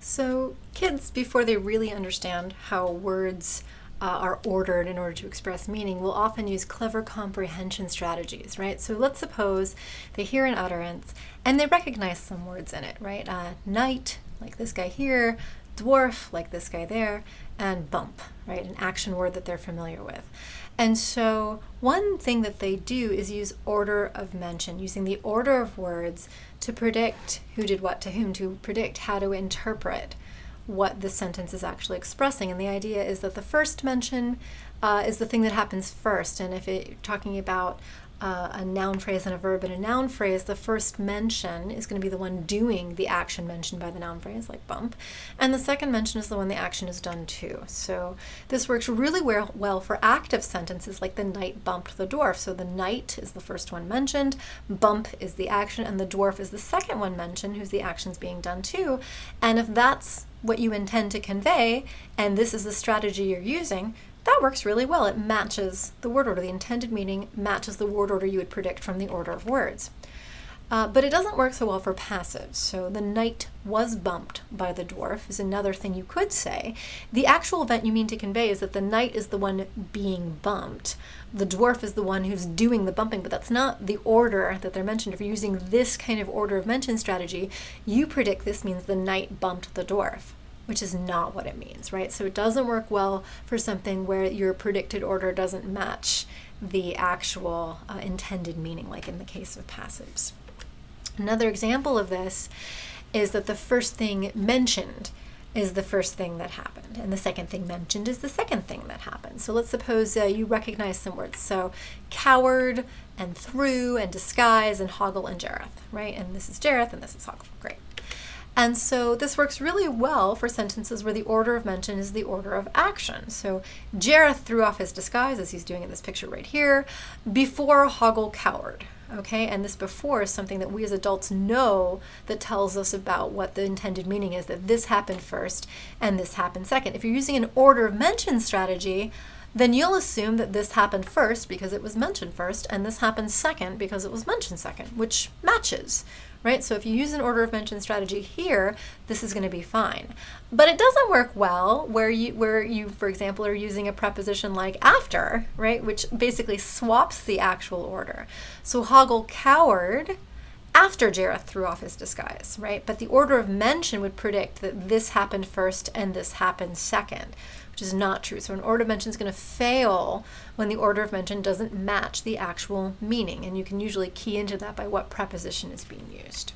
So kids, before they really understand how words are ordered in order to express meaning, will often use clever comprehension strategies, right? So let's suppose they hear an utterance and they recognize some words in it, right? Knight, like this guy here, dwarf, like this guy there, and bump, right? An action word that they're familiar with. And so one thing that they do is use order of mention, using the order of words to predict who did what to whom, to predict how to interpret what the sentence is actually expressing. And the idea is that the first mention is the thing that happens first. And if you're talking about a noun phrase and a verb in a noun phrase, the first mention is going to be the one doing the action mentioned by the noun phrase, like bump. And the second mention is the one the action is done to. So this works really well for active sentences like the knight bumped the dwarf. So the knight is the first one mentioned, bump is the action, and the dwarf is the second one mentioned, who's the action's being done to. And if that's what you intend to convey, and this is the strategy you're using, that works really well. It matches the word order. The intended meaning matches the word order you would predict from the order of words. But it doesn't work so well for passives. So the knight was bumped by the dwarf is another thing you could say. The actual event you mean to convey is that the knight is the one being bumped. The dwarf is the one who's doing the bumping, but that's not the order that they're mentioned. If you're using this kind of order of mention strategy, you predict this means the knight bumped the dwarf, which is not what it means, right? So it doesn't work well for something where your predicted order doesn't match the actual intended meaning, like in the case of passives. Another example of this is that the first thing mentioned is the first thing that happened, and the second thing mentioned is the second thing that happened. So let's suppose you recognize some words. So coward and through and disguise and hoggle and Jareth, right? And this is Jareth and this is hoggle. Great. And so this works really well for sentences where the order of mention is the order of action. So Jareth threw off his disguise, as he's doing in this picture right here, before hoggle cowered. Okay, and this before is something that we as adults know that tells us about what the intended meaning is, that this happened first and this happened second. If you're using an order of mention strategy, then you'll assume that this happened first because it was mentioned first, and this happened second because it was mentioned second, which matches, right? So if you use an order of mention strategy here, this is going to be fine. But it doesn't work well where you, for example, are using a preposition like after, right, which basically swaps the actual order. So hoggle cowered after Jareth threw off his disguise, right? But the order of mention would predict that this happened first and this happened second, which is not true. So an order of mention is going to fail when the order of mention doesn't match the actual meaning, and you can usually key into that by what preposition is being used.